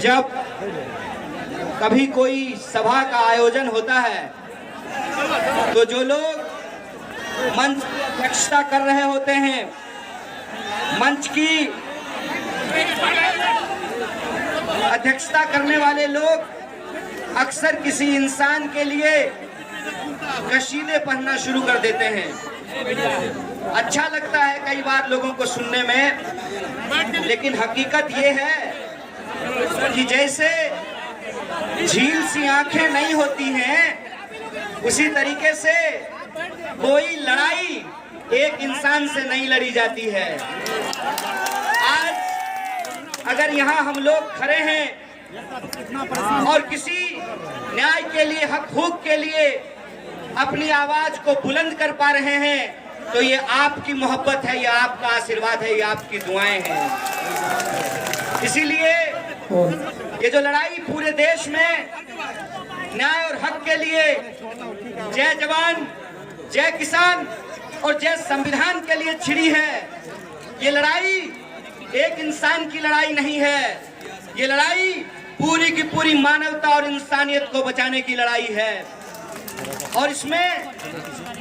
जब कभी कोई सभा का आयोजन होता है तो जो लोग मंच की अध्यक्षता कर रहे होते हैं, मंच की अध्यक्षता करने वाले लोग अक्सर किसी इंसान के लिए कशीदे पढ़ना शुरू कर देते हैं। अच्छा लगता है कई बार लोगों को सुनने में, लेकिन हकीकत ये है कि जैसे झील सी आंखें नहीं होती हैं, उसी तरीके से कोई लड़ाई एक इंसान से नहीं लड़ी जाती है। आज अगर यहाँ हम लोग खड़े हैं और किसी न्याय के लिए, हक हुक के लिए अपनी आवाज को बुलंद कर पा रहे हैं, तो ये आपकी मोहब्बत है, ये आपका आशीर्वाद है, ये आपकी दुआएं हैं। इसीलिए ये जो लड़ाई पूरे देश में न्याय और हक के लिए, जय जवान, जय किसान और जय संविधान के लिए छिड़ी है, ये लड़ाई एक इंसान की लड़ाई नहीं है। ये लड़ाई पूरी की पूरी मानवता और इंसानियत को बचाने की लड़ाई है। और इसमें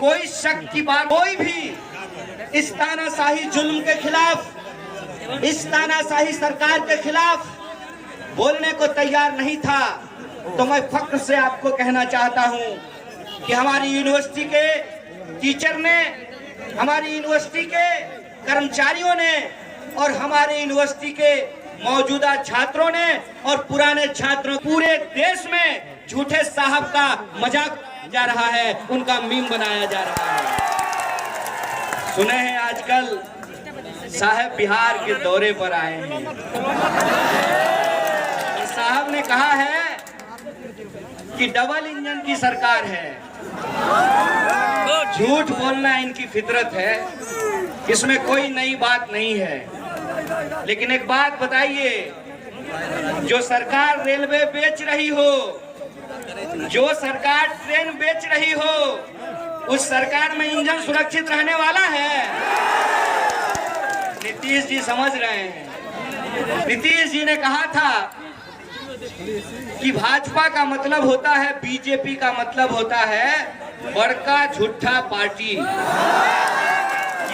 कोई शक की बात, कोई भी इस तानाशाही जुल्म के खिलाफ, इस तानाशाही सरकार के खिलाफ बोलने को तैयार नहीं था। तो मैं फख्र से आपको कहना चाहता हूं कि हमारी यूनिवर्सिटी के टीचर ने, हमारी यूनिवर्सिटी के कर्मचारियों ने और हमारे यूनिवर्सिटी के मौजूदा छात्रों ने और पुराने छात्रों, पूरे देश में झूठे साहब का मजाक जा रहा है, उनका मीम बनाया जा रहा है। सुने हैं आजकल साहब बिहार के दौरे पर आए हैं। साहब ने कहा है कि डबल इंजन की सरकार है। झूठ बोलना इनकी फितरत है, इसमें कोई नई बात नहीं है। लेकिन एक बात बताइए, जो सरकार रेलवे बेच रही हो, जो सरकार ट्रेन बेच रही हो, उस सरकार में इंजन सुरक्षित रहने वाला है? नीतीश जी समझ रहे हैं। नीतीश जी ने कहा था कि भाजपा का मतलब होता है, बीजेपी का मतलब होता है बड़का झूठा पार्टी।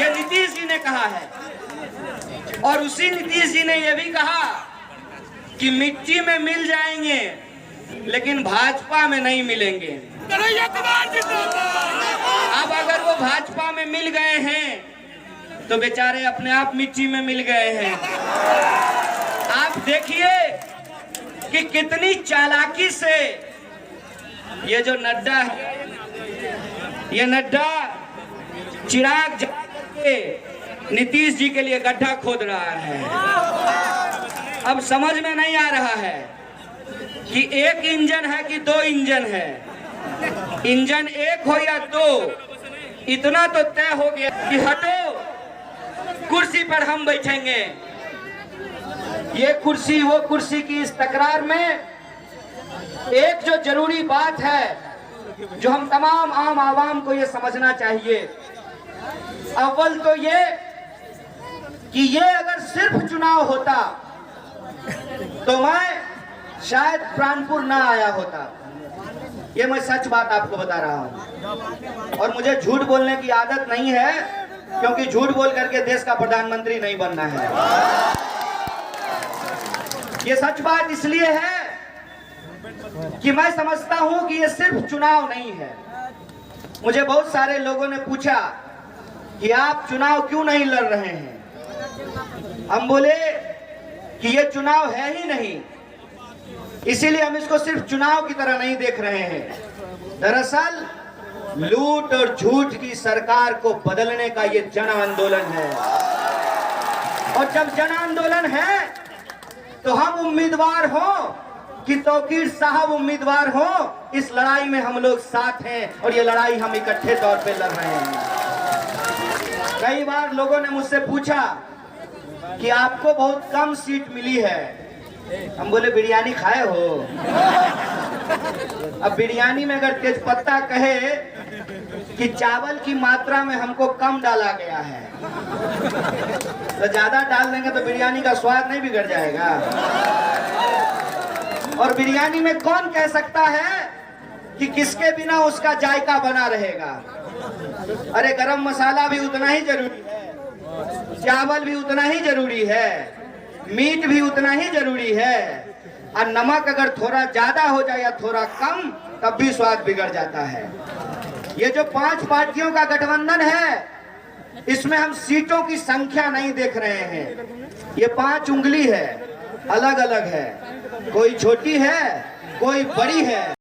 ये नीतीश जी ने कहा है। और उसी नीतीश जी ने यह भी कहा कि मिट्टी में मिल जाएंगे लेकिन भाजपा में नहीं मिलेंगे। अब अगर वो भाजपा में मिल गए हैं तो बेचारे अपने आप मिट्टी में मिल गए हैं। आप देखिए कि कितनी चालाकी से ये जो नड्डा है, ये नड्डा चिराग जला करके नीतीश जी के लिए गड्ढा खोद रहा है। अब समझ में नहीं आ रहा है कि एक इंजन है कि दो इंजन है। इंजन एक हो या दो, इतना तो तय हो गया कि हटो, कुर्सी पर हम बैठेंगे। ये कुर्सी वो कुर्सी की इस तकरार में एक जो जरूरी बात है, जो हम तमाम आम आवाम को ये समझना चाहिए, अव्वल तो ये कि ये अगर सिर्फ चुनाव होता तो मैं शायद प्राणपुर ना आया होता। ये मैं सच बात आपको बता रहा हूं। और मुझे झूठ बोलने की आदत नहीं है, क्योंकि झूठ बोल करके देश का प्रधानमंत्री नहीं बनना है। ये सच बात इसलिए है कि मैं समझता हूं कि ये सिर्फ चुनाव नहीं है। मुझे बहुत सारे लोगों ने पूछा कि आप चुनाव क्यों नहीं लड़ रहे हैं। हम बोले कि ये चुनाव है ही नहीं, इसीलिए हम इसको सिर्फ चुनाव की तरह नहीं देख रहे हैं। दरअसल लूट और झूठ की सरकार को बदलने का ये जन आंदोलन है। और जब जन आंदोलन है तो हम उम्मीदवार हो कि तौकीर साहब उम्मीदवार हो, इस लड़ाई में हम लोग साथ हैं और ये लड़ाई हम इकट्ठे तौर पे लड़ रहे हैं। कई बार लोगों ने मुझसे पूछा कि आपको बहुत कम सीट मिली है। हम बोले बिरयानी खाए हो? अब बिरयानी में अगर तेजपत्ता कहे कि चावल की मात्रा में हमको कम डाला गया है, तो ज्यादा डाल देंगे तो बिरयानी का स्वाद नहीं बिगड़ जाएगा। और बिरयानी में कौन कह सकता है कि किसके बिना उसका जायका बना रहेगा। अरे गरम मसाला भी उतना ही जरूरी है, चावल भी उतना ही जरूरी है, मीट भी उतना ही जरूरी है, और नमक अगर थोड़ा ज्यादा हो जाए या थोड़ा कम तब भी स्वाद बिगड़ जाता है। ये जो 5 पार्टियों का गठबंधन है, इसमें हम सीटों की संख्या नहीं देख रहे हैं। ये 5 उंगली है, अलग अलग है, कोई छोटी है कोई बड़ी है।